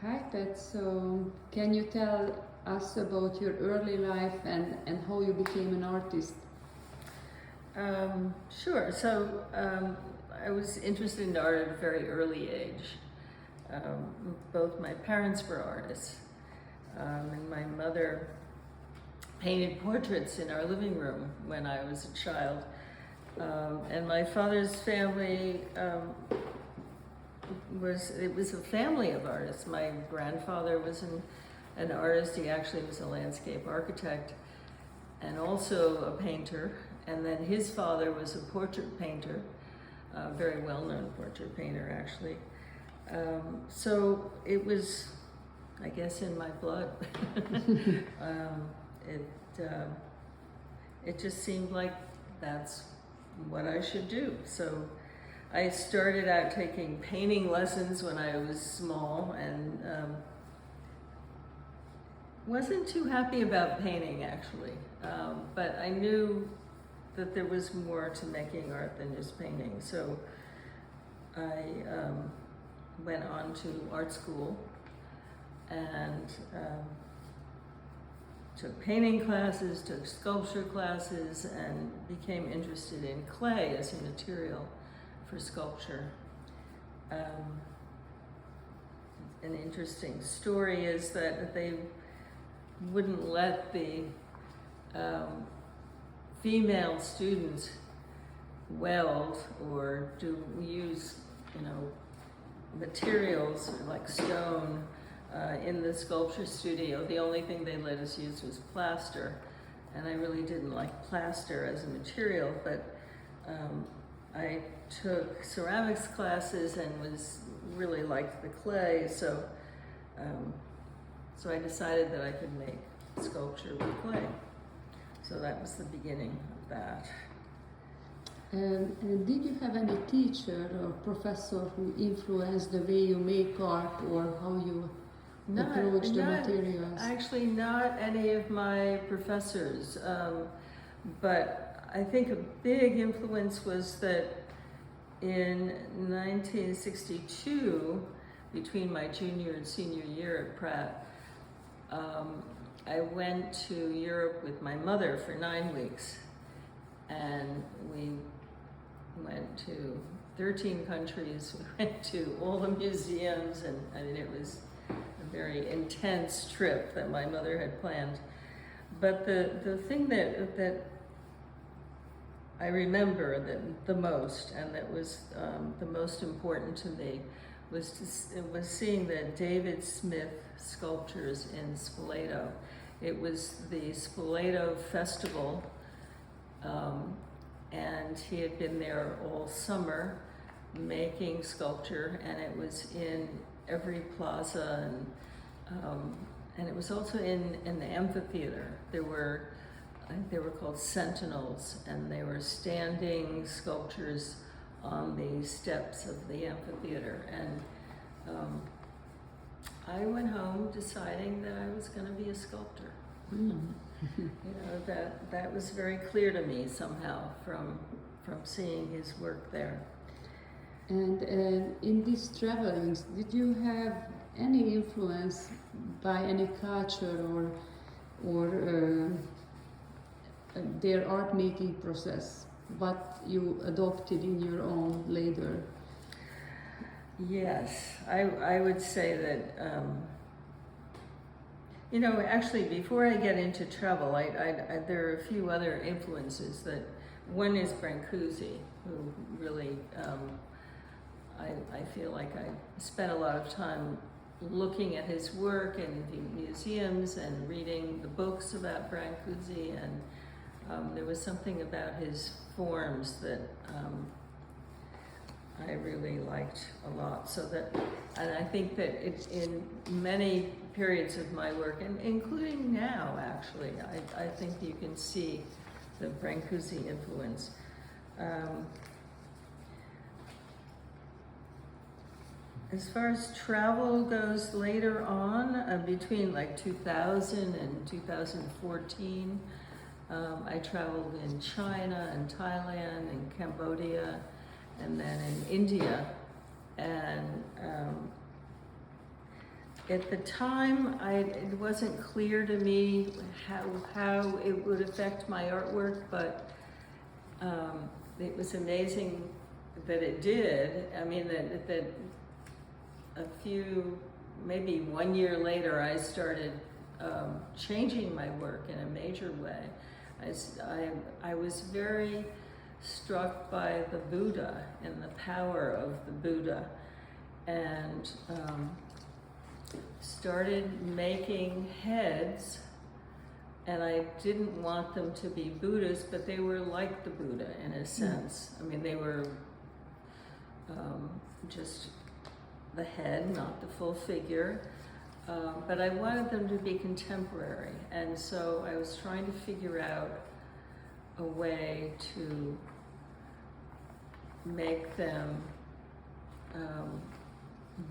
Hi, Ted. So, can you tell us about your early life and how you became an artist? Sure. So I was interested in art at a very early age. Both my parents were artists, and my mother painted portraits in our living room when I was a child. And my father's family was a family of artists. My grandfather was an artist. He actually was a landscape architect and also a painter. And then his father was a portrait painter, a very well-known portrait painter, actually. So it was, I guess, in my blood. It it just seemed like that's what I should do. So I started out taking painting lessons when I was small, and wasn't too happy about painting, actually. But I knew that there was more to making art than just painting. So I went on to art school and took painting classes, took sculpture classes, and became interested in clay as a material for sculpture. An interesting story is that they wouldn't let the female students weld or use, materials like stone in the sculpture studio. The only thing they let us use was plaster, and I really didn't like plaster as a material, but I took ceramics classes and really liked the clay, so I decided that I could make sculpture with clay. So that was the beginning of that. And did you have any teacher or professor who influenced the way you make art or how you approach the materials? Actually, not any of my professors, but I think a big influence was that in 1962, between my junior and senior year at Pratt, I went to Europe with my mother for 9 weeks, and we went to 13 countries. We went to all the museums, and I mean, it was a very intense trip that my mother had planned. But the thing that I remember the most, and that was the most important to me, was seeing the David Smith sculptures in Spoleto. It was the Spoleto Festival, and he had been there all summer making sculpture, and it was in every plaza, and it was also in the amphitheater. I think they were called sentinels, and they were standing sculptures on the steps of the amphitheater. And I went home deciding that I was going to be a sculptor. That was very clear to me somehow from seeing his work there. And in these travelings, did you have any influence by any culture or their art making process, what you adopted in your own later? Yes, I would say that, actually before I get into travel, there are a few other influences. That one is Brancusi, who really, I feel like I spent a lot of time looking at his work in the museums and reading the books about Brancusi, and there was something about his forms that I really liked a lot. And I think that in many periods of my work, and including now actually, I think you can see the Brancusi influence. As far as travel goes later on, between like 2000 and 2014, I traveled in China and Thailand and Cambodia and then in India. And at the time, it wasn't clear to me how it would affect my artwork, but it was amazing that it did. I mean, that a few, maybe 1 year later, I started changing my work in a major way. I was very struck by the Buddha and the power of the Buddha, and started making heads. And I didn't want them to be Buddhas, but they were like the Buddha in a sense. I mean, they were just the head, not the full figure. But I wanted them to be contemporary. And so I was trying to figure out a way to make them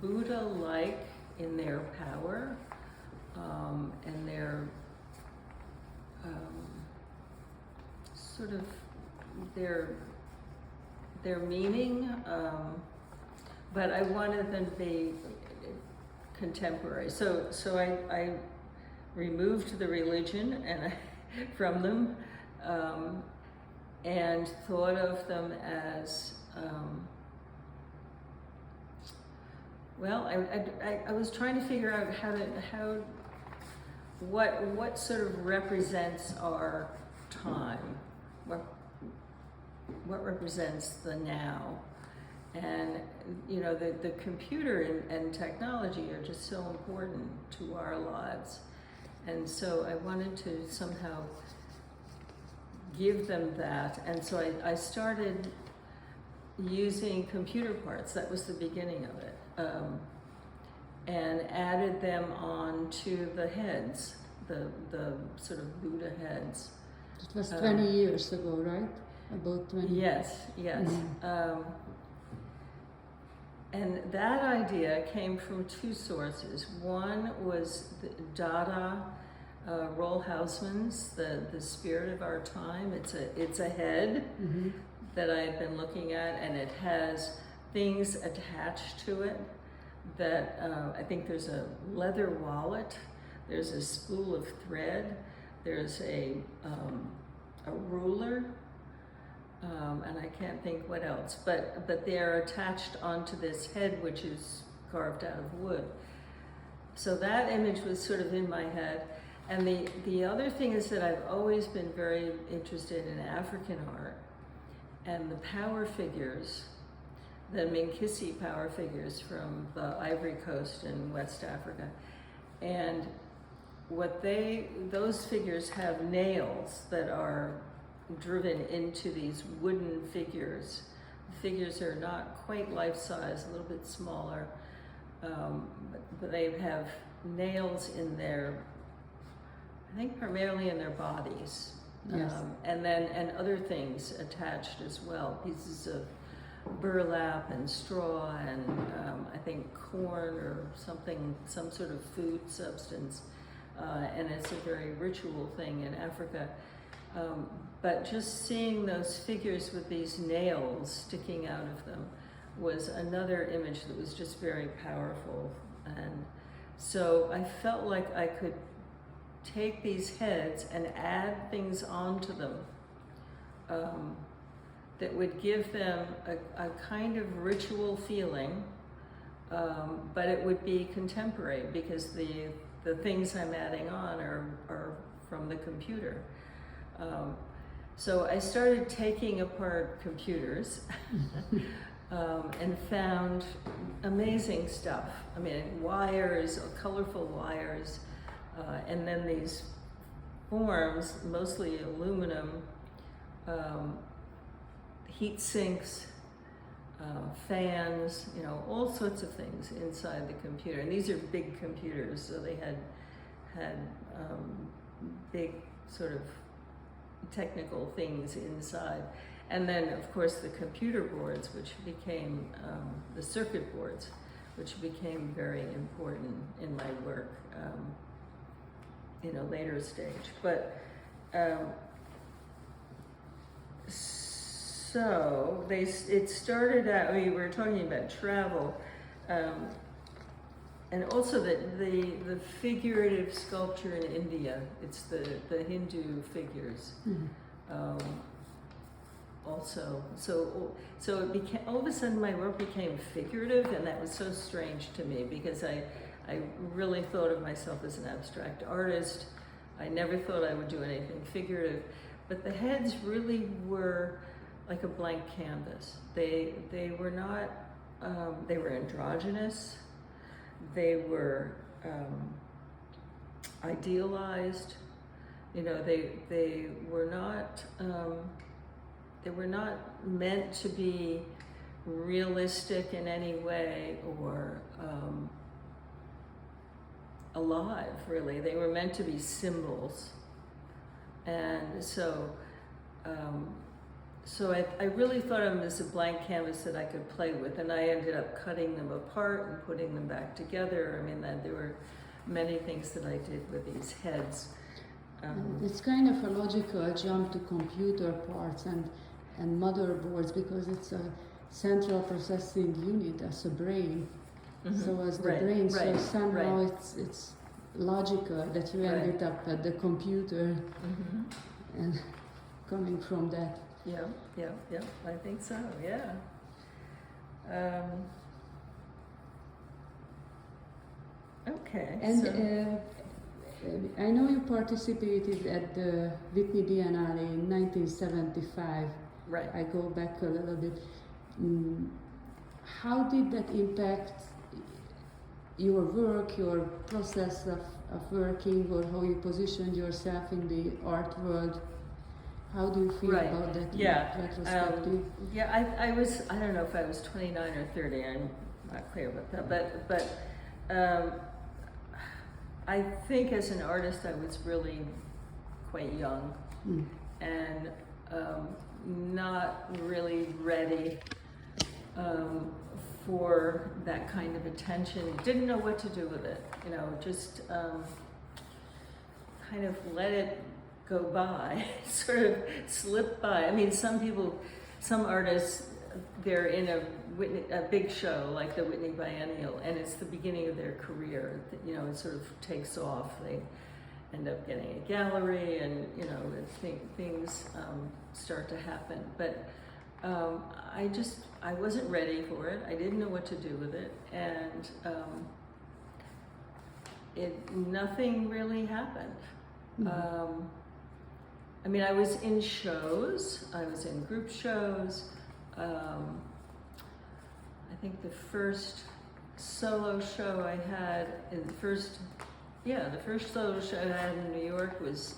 Buddha-like in their power and their sort of their meaning, but I wanted them to be contemporary. So I removed the religion from them, and thought of them as well. I was trying to figure out what sort of represents our time, what represents the now. And you know, the computer and technology are just so important to our lives. And so I wanted to somehow give them that. And so I started using computer parts. That was the beginning of it. And added them onto the heads, the sort of Buddha heads. It was 20 years ago, right? About 20. Yes. Mm-hmm. And that idea came from two sources. One was the Dada, Roll Hausman's, the spirit of our time. It's a head Mm-hmm. that I had been looking at, and it has things attached to it that I think there's a leather wallet, there's a spool of thread, there's a ruler, and I can't think what else, but they're attached onto this head, which is carved out of wood. So that image was sort of in my head. And the other thing is that I've always been very interested in African art, and the power figures, the Minkisi power figures from the Ivory Coast in West Africa. And those figures have nails that are driven into these wooden figures. The figures are not quite life-size, a little bit smaller, but they have nails in their, I think primarily in their bodies. Yes. And other things attached as well, pieces of burlap and straw and I think corn or something, some sort of food substance. And it's a very ritual thing in Africa. But just seeing those figures with these nails sticking out of them was another image that was just very powerful. And so I felt like I could take these heads and add things onto them that would give them a kind of ritual feeling, but it would be contemporary because the things I'm adding on are from the computer. So I started taking apart computers and found amazing stuff. I mean, wires, colorful wires, and then these forms, mostly aluminum, heat sinks, fans, you know, all sorts of things inside the computer. And these are big computers, so they had big sort of technical things inside. And then, of course, the computer boards, which became the circuit boards, which became very important in my work in a later stage. But so it started out, we were talking about travel. and also the figurative sculpture in India, it's the Hindu figures. Also, so it became, all of a sudden my work became figurative, and that was so strange to me because I really thought of myself as an abstract artist. I never thought I would do anything figurative, but the heads really were like a blank canvas. They were not, they were androgynous, they were idealized, you know, they were not meant to be realistic in any way or alive, really. They were meant to be symbols. And so I really thought of them as a blank canvas that I could play with, and I ended up cutting them apart and putting them back together. I mean, there were many things that I did with these heads. It's kind of a logical jump to computer parts and motherboards, because it's a central processing unit as a brain. So as the brain, so somehow it's logical that you ended up at the computer and coming from that. Yeah, I think so, yeah. Okay. And I know you participated at the Whitney Biennale in 1975. Right. I go back a little bit. How did that impact your work, your process of working, or how you positioned yourself in the art world? How do you feel about that retrospective? I was, I don't know if I was 29 or 30, I'm not clear about that, but I think as an artist I was really quite young and not really ready for that kind of attention. Didn't know what to do with it, you know, just kind of let it go by, sort of slip by. I mean, some artists, they're in a big show like the Whitney Biennial, and it's the beginning of their career. You know, it sort of takes off. They end up getting a gallery, and you know, things start to happen. But I wasn't ready for it. I didn't know what to do with it, and nothing really happened. I mean, I was in shows, I was in group shows. I think the first solo show I had, the first solo show I had in New York was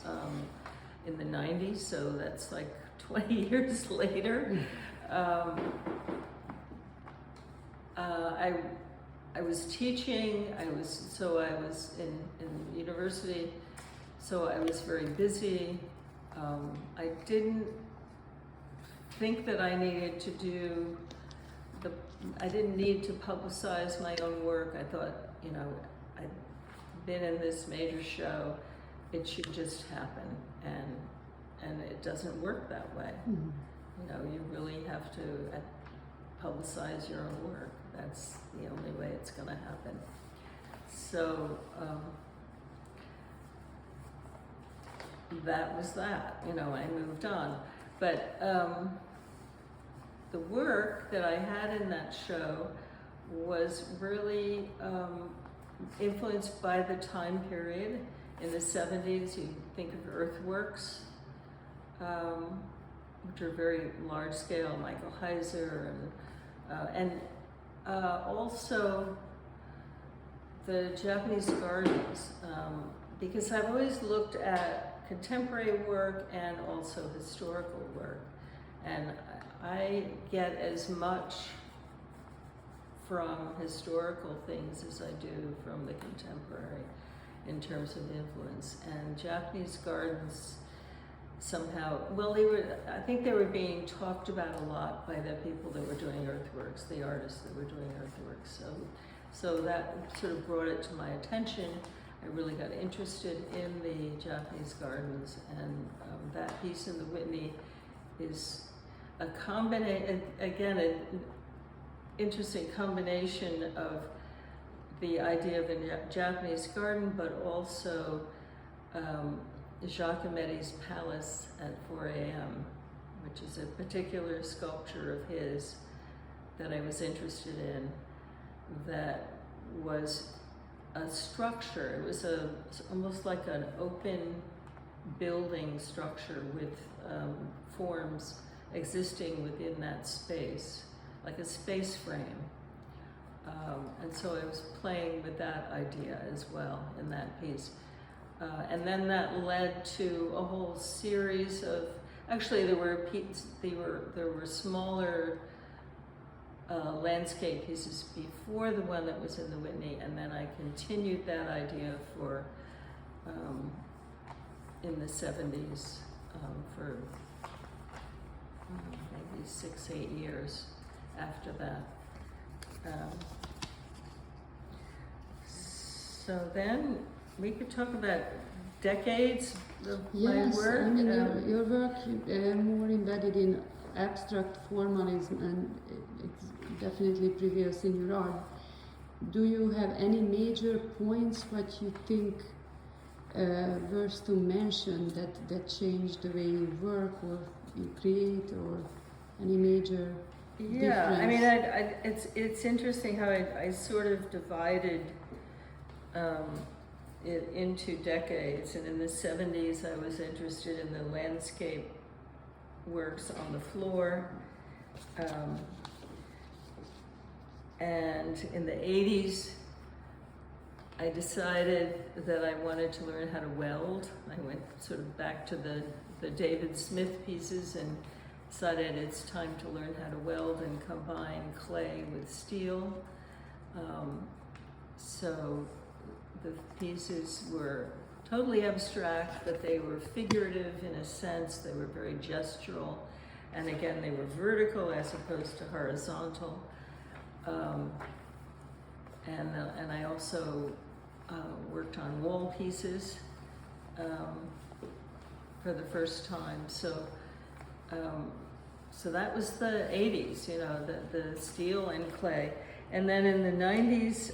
in the 90s, so that's like 20 years later. I was teaching, I was in university, so I was very busy. I didn't think that I needed to I didn't need to publicize my own work. I thought, you know, I'd been in this major show, it should just happen, and it doesn't work that way. You know, you really have to publicize your own work. That's the only way it's going to happen. So that was that, you know, I moved on. But the work that I had in that show was really influenced by the time period. In the 70s, you think of earthworks, which are very large scale, Michael Heiser, and also the Japanese gardens, because I've always looked at contemporary work and also historical work, and I get as much from historical things as I do from the contemporary in terms of influence. And Japanese gardens somehow, well, I think they were being talked about a lot by the people that were doing earthworks, the artists that were doing earthworks. So that sort of brought it to my attention. I really got interested in the Japanese gardens, and that piece in the Whitney is a combination, again, an interesting combination of the idea of a Japanese garden, but also Giacometti's Palace at 4 a.m., which is a particular sculpture of his that I was interested in, that was a structure. It was almost like an open building structure with forms existing within that space, like a space frame. And so I was playing with that idea as well in that piece. And then that led to a whole series of, actually there were smaller landscape pieces before the one that was in the Whitney, and then I continued that idea for in the 70s for maybe 6-8 years after that. So then we could talk about decades of my work. Yes, I mean your work more embedded in abstract formalism, and it's definitely prevails in your art. Do you have any major points what you think worth to mention that changed the way you work or you create, or any major difference? I mean, it's interesting how I sort of divided it into decades, and in the 70s I was interested in the landscape works on the floor, and in the 80s I decided that I wanted to learn how to weld. I went sort of back to the David Smith pieces and decided it's time to learn how to weld and combine clay with steel. So the pieces were totally abstract, but they were figurative in a sense. They were very gestural, and again, they were vertical as opposed to horizontal. And I also worked on wall pieces for the first time. So that was the 80s, you know, the steel and clay. And then in the 90s,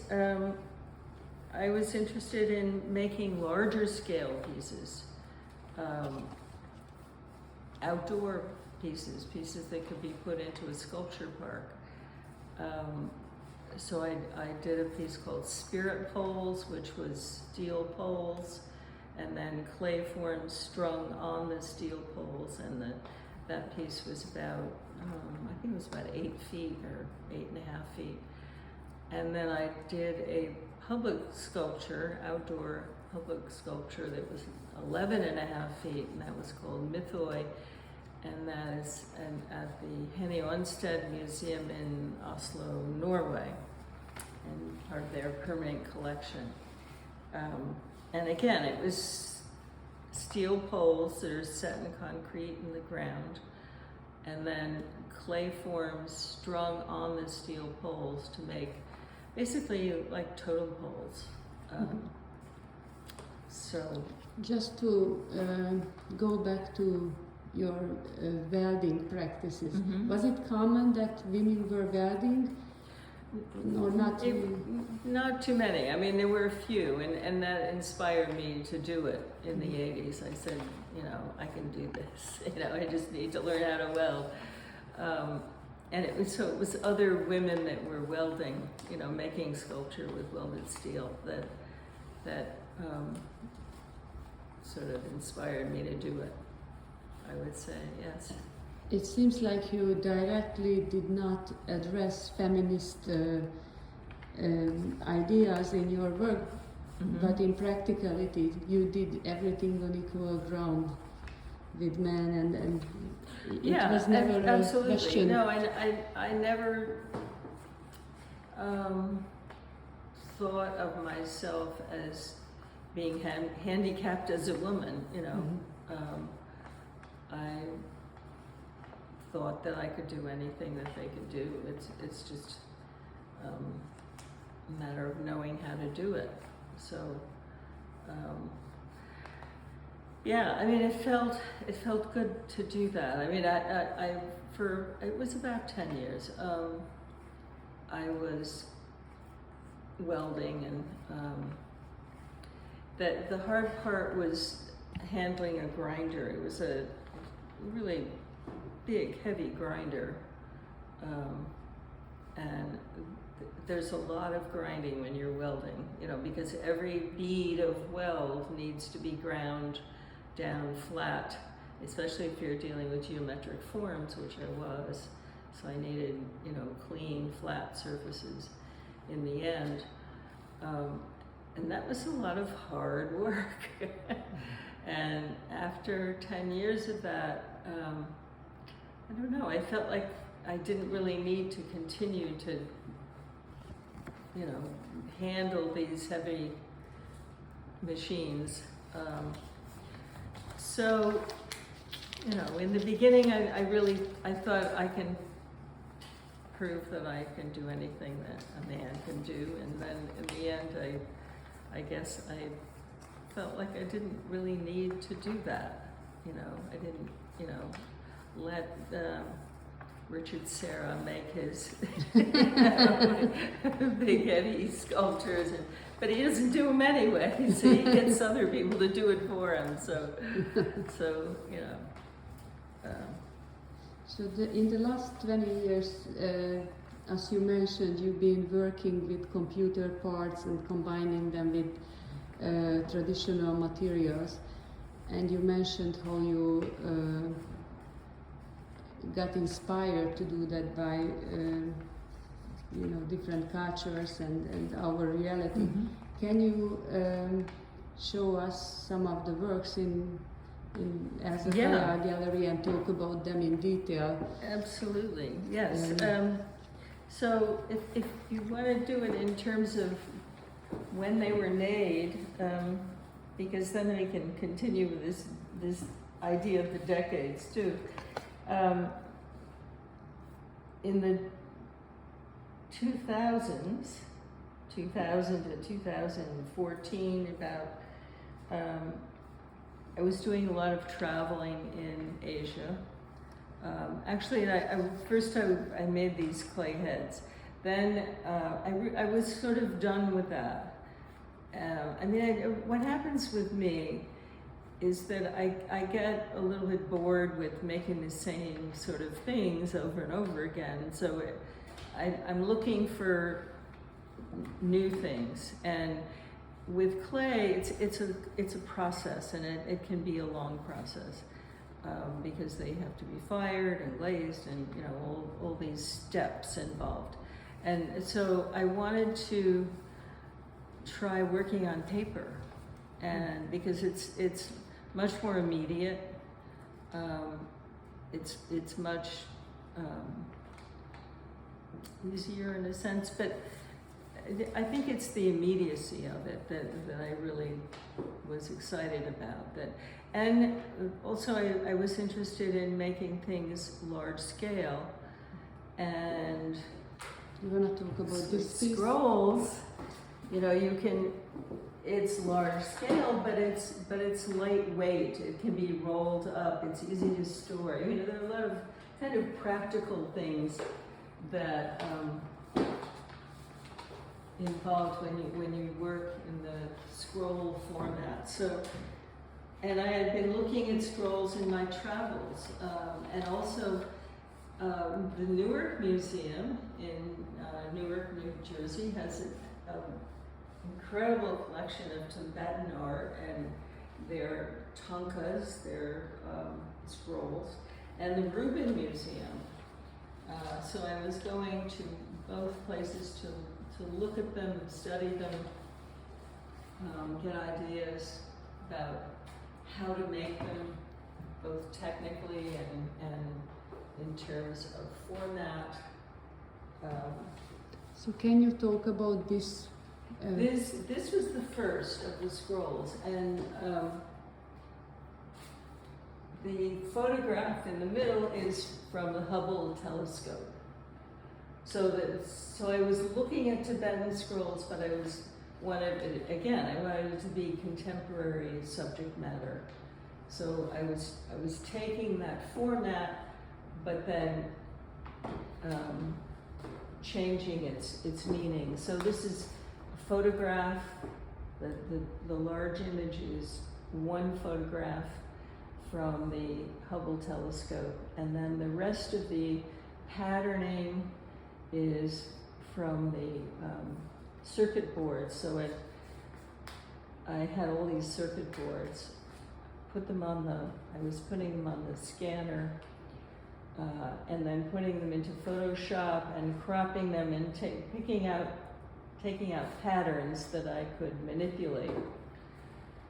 I was interested in making larger scale pieces, outdoor pieces that could be put into a sculpture park. So I did a piece called Spirit Poles, which was steel poles, and then clay forms strung on the steel poles, and that piece was about, I think it was about 8 feet or 8.5 feet. And then I did a public sculpture, outdoor public sculpture that was 11.5 feet, and that was called Mythoi, and that is at the Henny Onsted Museum in Oslo, Norway, and part of their permanent collection. And again, it was steel poles that are set in concrete in the ground, and then clay forms strung on the steel poles to make basically like totem poles. So just to go back to your welding practices, was it common that women were welding, or not? Not too many. I mean, there were a few, and that inspired me to do it in the 80s. I said, you know, I can do this. You know, I just need to learn how to weld. And it was other women that were welding, you know, making sculpture with welded steel that sort of inspired me to do it, I would say, yes. It seems like you directly did not address feminist ideas in your work, but in practicality you did everything on equal ground with men, and it was never absolutely. a question. No, I never thought of myself as being handicapped as a woman, you know. I thought that I could do anything that they could do. It's just a matter of knowing how to do it. So yeah, I mean, it felt good to do that. I mean, it was about 10 years. I was welding, and that the hard part was handling a grinder. It was a really big, heavy grinder, and there's a lot of grinding when you're welding, you know, because every bead of weld needs to be ground down flat, especially if you're dealing with geometric forms, which I was. So I needed, you know, clean, flat surfaces in the end. And that was a lot of hard work. And after 10 years of that, I don't know, I felt like I didn't really need to continue to, you know, handle these heavy machines. So, you know, in the beginning, I thought I can prove that I can do anything that a man can do, and then in the end, I guess I felt like I didn't really need to do that. You know, I didn't, you know, let Richard Serra make his big heavy sculptures, but he doesn't do them anyway. So he gets other people to do it for him. So you know. So in the last 20 years, as you mentioned, you've been working with computer parts and combining them with traditional materials, and you mentioned how you got inspired to do that by you know, different cultures and our reality. Mm-hmm. Can you show us some of the works in Elza Kayal Gallery and talk about them in detail? Absolutely, yes. So if you want to do it in terms of when they were made, because then we can continue with this idea of the decades too. In the 2000s, 2000 to 2014, about, I was doing a lot of traveling in Asia. Actually, first I made these clay heads. Then I was sort of done with that. What happens with me is that I get a little bit bored with making the same sort of things over and over again. So I'm looking for new things. And with clay, it's a process, and it can be a long process because they have to be fired and glazed, and you know, all these steps involved. And so I wanted to try working on paper, and because it's much more immediate, it's much easier in a sense, but I think it's the immediacy of it that I really was excited about. And also I was interested in making things large scale. And you want to talk about this piece? Scrolls, you know, it's large scale, but it's lightweight. It can be rolled up. It's easy to store. I mean, there are a lot of kind of practical things that involved when you work in the scroll format. So, and I had been looking at scrolls in my travels, and also the Newark Museum in Newark, New Jersey has an incredible collection of Tibetan art and their tankas, their scrolls, and the Rubin Museum. So I was going to both places to look at them, study them, get ideas about how to make them, both technically and in terms of format. So can you talk about this? This was the first of the scrolls, and the photograph in the middle is from the Hubble telescope. So I was looking at Tibetan scrolls, but I wanted it to be contemporary subject matter. So I was taking that format, but then changing its meaning. So this is photograph, the large image is one photograph from the Hubble telescope, and then the rest of the patterning is from the circuit boards. So I had all these circuit boards, I was putting them on the scanner, and then putting them into Photoshop and cropping them and taking out patterns that I could manipulate.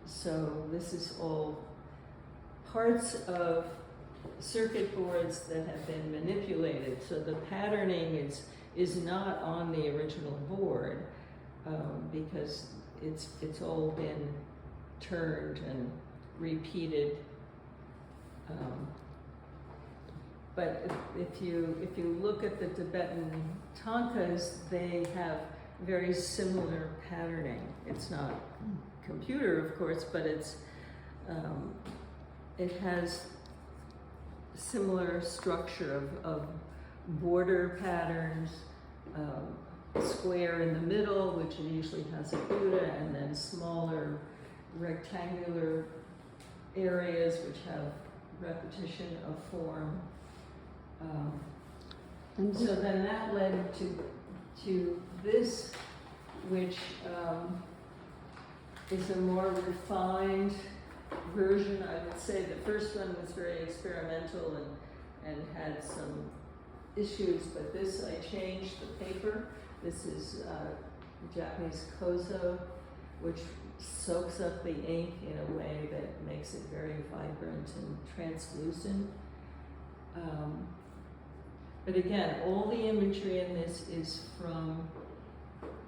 So this is all parts of circuit boards that have been manipulated. So the patterning is not on the original board, because it's all been turned and repeated. But if you look at the Tibetan tankas, they have very similar patterning. It's not computer, of course, but it has similar structure of border patterns, square in the middle, which usually has a Buddha, and then smaller rectangular areas which have repetition of form. So then that led to this, which is a more refined version. I would say the first one was very experimental and had some issues, but this, I changed the paper. This is Japanese kozo, which soaks up the ink in a way that makes it very vibrant and translucent. But again, all the imagery in this is from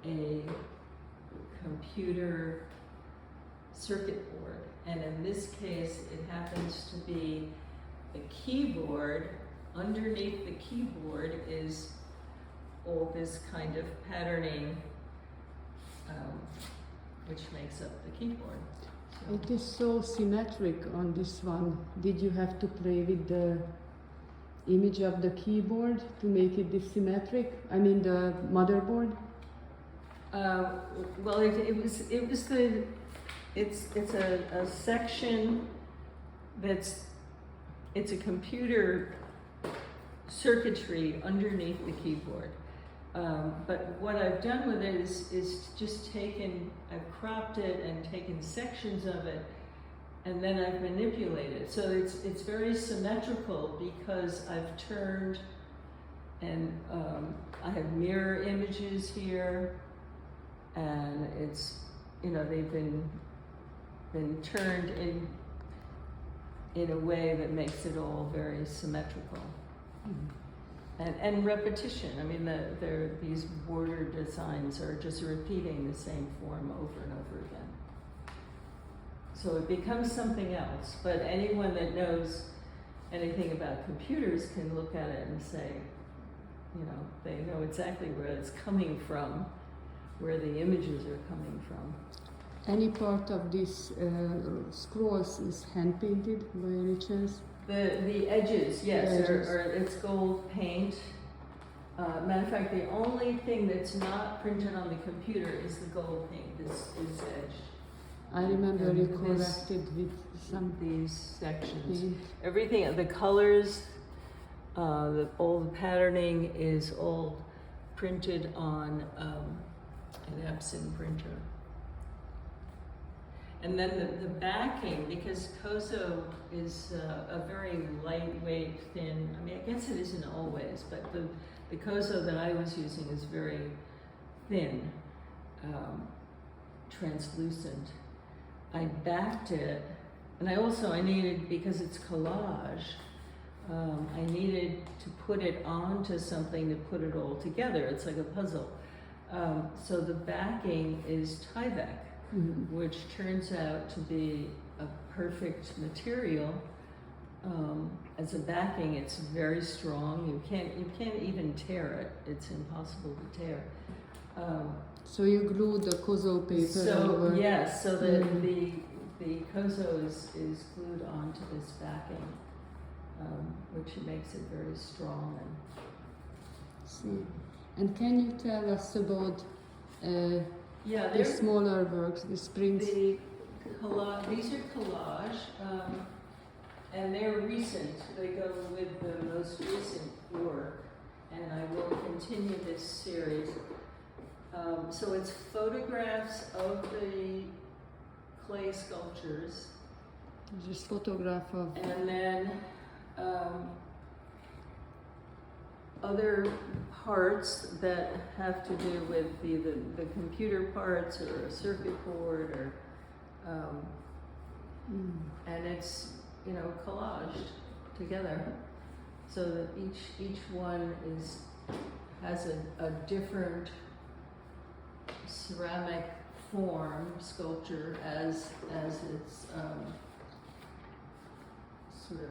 a computer circuit board. And in this case, it happens to be a keyboard. Underneath the keyboard is all this kind of patterning, which makes up the keyboard. So. It is so symmetric on this one. Did you have to play with the image of the keyboard to make it this symmetric? I mean the motherboard? Well, it's a section it's a computer circuitry underneath the keyboard. But what I've done with it is just I've cropped it and taken sections of it, and then I've manipulated it. So it's very symmetrical because I've turned, and I have mirror images here, and it's, they've been turned in a way that makes it all very symmetrical. And repetition. I mean, these border designs are just repeating the same form over and over again. So it becomes something else. But anyone that knows anything about computers can look at it and say, they know exactly where it's coming from, where the images are coming from. Any part of this scrolls is hand painted by any chance? The edges, yes, it's gold paint. Matter of fact, the only thing that's not printed on the computer is the gold paint. This is edged. I remember you corrected with some these sections. paint. Everything, the colors, all the patterning is all printed on an Epson printer. And then the backing, because kozo is a very lightweight, thin, I guess it isn't always, but the kozo that I was using is very thin, translucent. I backed it, and I needed, because it's collage, I needed to put it onto something to put it all together. It's like a puzzle. So the backing is Tyvek. Mm-hmm. Which turns out to be a perfect material. As a backing, it's very strong. You can't even tear it. It's impossible to tear. So you glue the kozo paper over? Yes, so the kozo is glued onto this backing, which makes it very strong. See. And can you tell us about Yeah, the smaller works, the prints? these are collage, and they're recent. They go with the most recent work, and I will continue this series. So it's photographs of the clay sculptures, Just photograph of. and then other parts that have to do with the computer parts or a circuit board or and it's collaged together so that each one has a different ceramic form sculpture as its sort of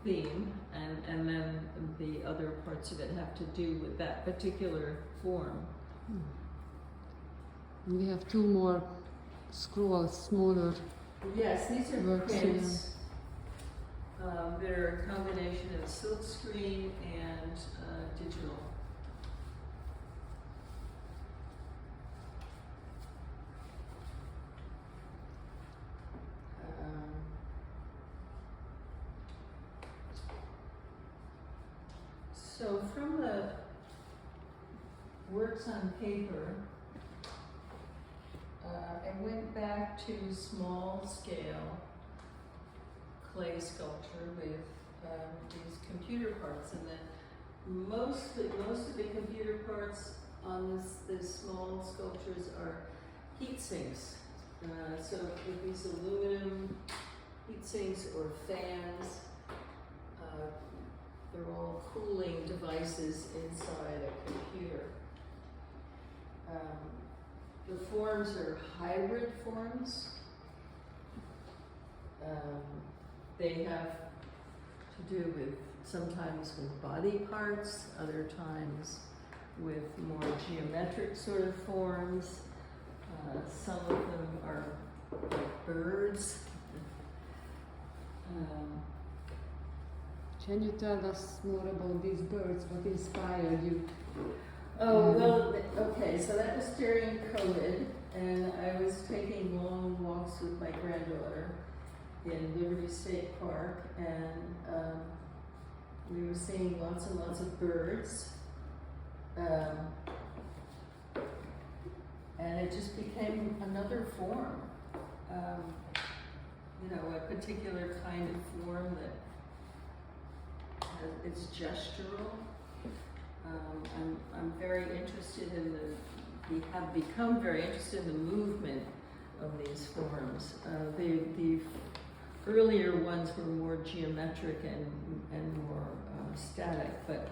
theme, and then the other parts of it have to do with that particular form. We have two more scrolls, smaller. Yes, these are Works, prints. They're a combination of silkscreen and digital. So from the works on paper, I went back to small scale clay sculpture with these computer parts, and then most of the computer parts on this small sculptures are heat sinks. So with these aluminum heat sinks or fans, they're all cooling devices inside a computer. The forms are hybrid forms. They have to do with sometimes with body parts, other times with more geometric sort of forms. Some of them are like birds. Can you tell us more about these birds? What inspired you? Oh, well, okay, so that was during COVID, and I was taking long walks with my granddaughter in Liberty State Park, and we were seeing lots and lots of birds. And it just became another form, a particular kind of form that it's gestural. I'm very interested have become very interested in the movement of these forms. The earlier ones were more geometric and more static, but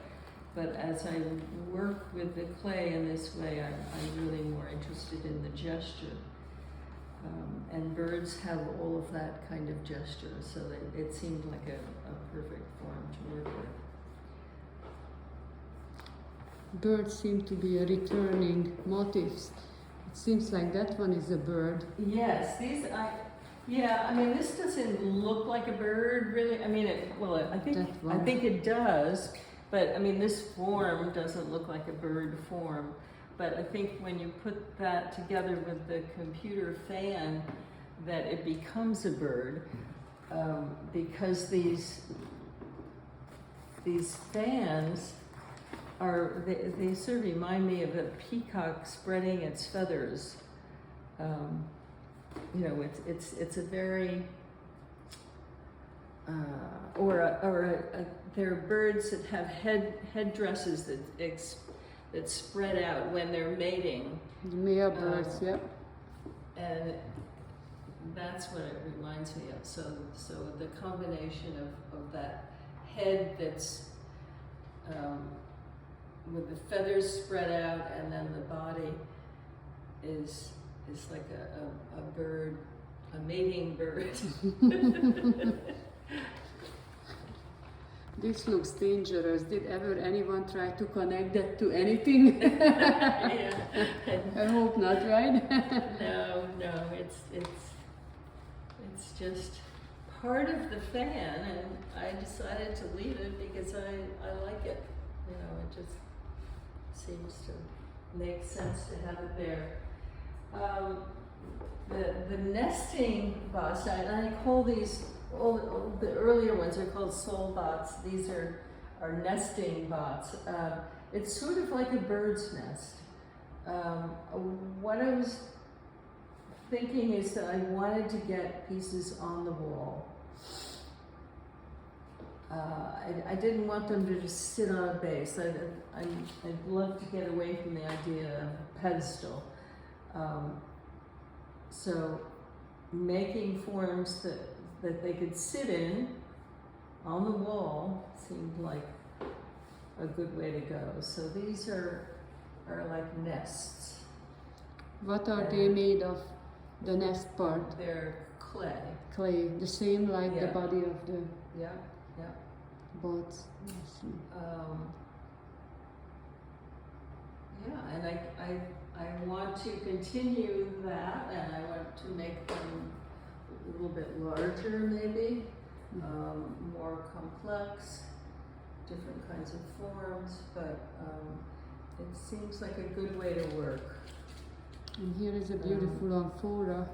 as I work with the clay in this way, I'm really more interested in the gesture. And birds have all of that kind of gesture, so that it seemed like a perfect form to work with. Birds seem to be a returning motifs. It seems like that one is a bird. Yes, this doesn't look like a bird, really. I think it does, but this form doesn't look like a bird form. But I think when you put that together with the computer fan, that it becomes a bird, because these fans they sort of remind me of a peacock spreading its feathers. It's a very there are birds that have headdresses that spread out when they're mating. The male birds, yep. And that's what it reminds me of. So the combination of that head that's with the feathers spread out, and then the body is like a bird, a mating bird. This looks dangerous. Did ever anyone try to connect that to anything? Yeah. I hope not, right? No, it's just part of the fan, and I decided to leave it because I like it. It just seems to make sense to have it there. Um, the nesting bots, I call these, all the earlier ones are called soul bots. These are nesting bots. It's sort of like a bird's nest. What I was thinking is that I wanted to get pieces on the wall. I didn't want them to just sit on a base. I'd love to get away from the idea of a pedestal. So making forms that they could sit in on the wall seemed like a good way to go. So these are like nests. What are they made of? The nest part? They're clay. Clay, the same like the Yeah. body of the Yeah, yeah. bots. I see. Yeah, and I want to continue that, and I want to make them a little bit larger, maybe, more complex, different kinds of forms, but it seems like a good way to work. And here is a beautiful amphora.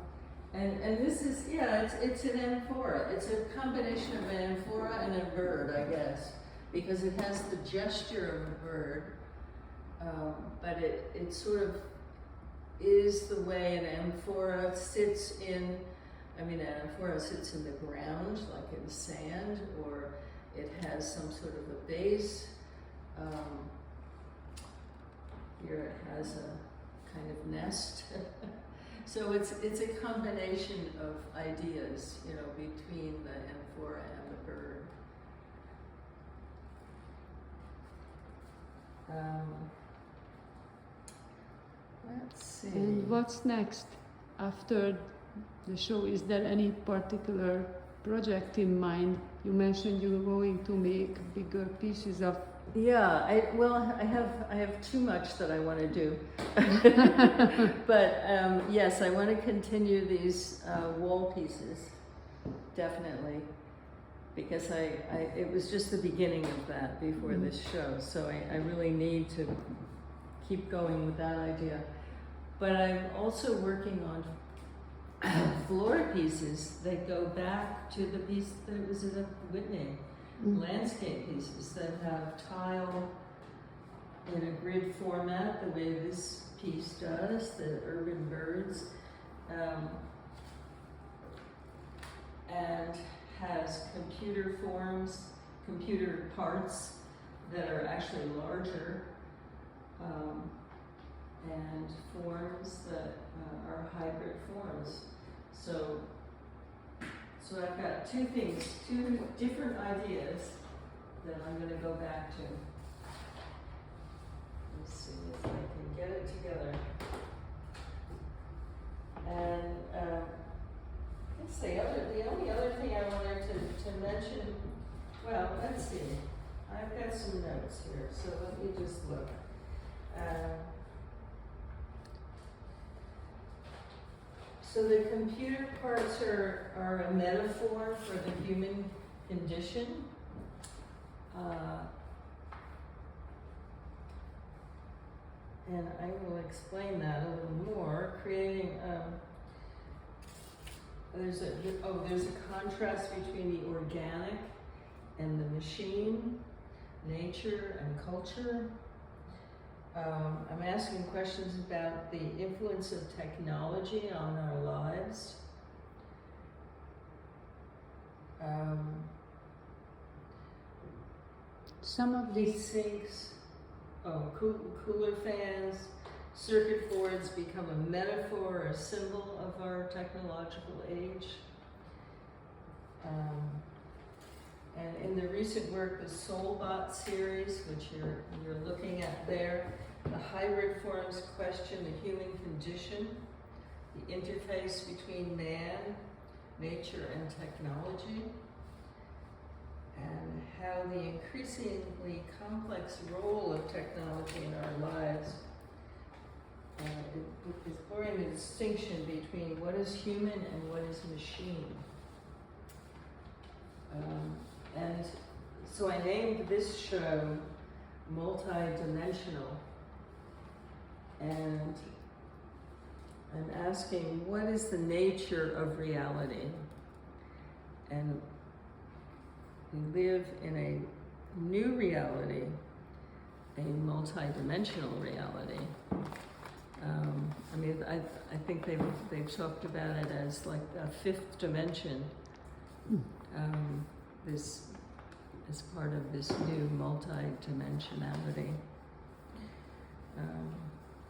And this is, yeah, it's an amphora. It's a combination of an amphora and a bird, I guess, because it has the gesture of a bird, but it sort of is the way an amphora sits in, an amphora sits in the ground, like in sand, or it has some sort of a base. Here it has a kind of nest. So it's a combination of ideas, between the amphora and the bird. Let's see. And what's next after the show? Is there any particular project in mind? You mentioned you were going to make bigger pieces of. Yeah, I have too much that I want to do, but yes, I want to continue these wall pieces, definitely, because it was just the beginning of that before this show, so I really need to keep going with that idea. But I'm also working on floor pieces that go back to the piece that was in the Whitney. Landscape pieces that have tile in a grid format, the way this piece does, the urban birds, and has computer forms, computer parts that are actually larger, and forms that are hybrid forms. So I've got two different ideas that I'm going to go back to. Let's see if I can get it together. And let's see, the only other thing I wanted to mention, well, let's see. I've got some notes here, so let me just look. So the computer parts are a metaphor for the human condition. And I will explain that a little more. Creating, there's a contrast between the organic and the machine, nature and culture. I'm asking questions about the influence of technology on our lives. Some of these Sinks, cooler fans, circuit boards become a metaphor, a symbol of our technological age. And in the recent work, the Soulbot series, which you're looking at there, the hybrid forms question the human condition, the interface between man, nature, and technology, and how the increasingly complex role of technology in our lives is blurring the distinction between what is human and what is machine. And so I named this show Multidimensional. And I'm asking, what is the nature of reality? And we live in a new reality, a multidimensional reality. I mean, I think they've talked about it as like a fifth dimension. This is part of this new multidimensionality.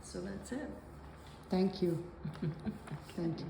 So that's it. Thank you. Thank you.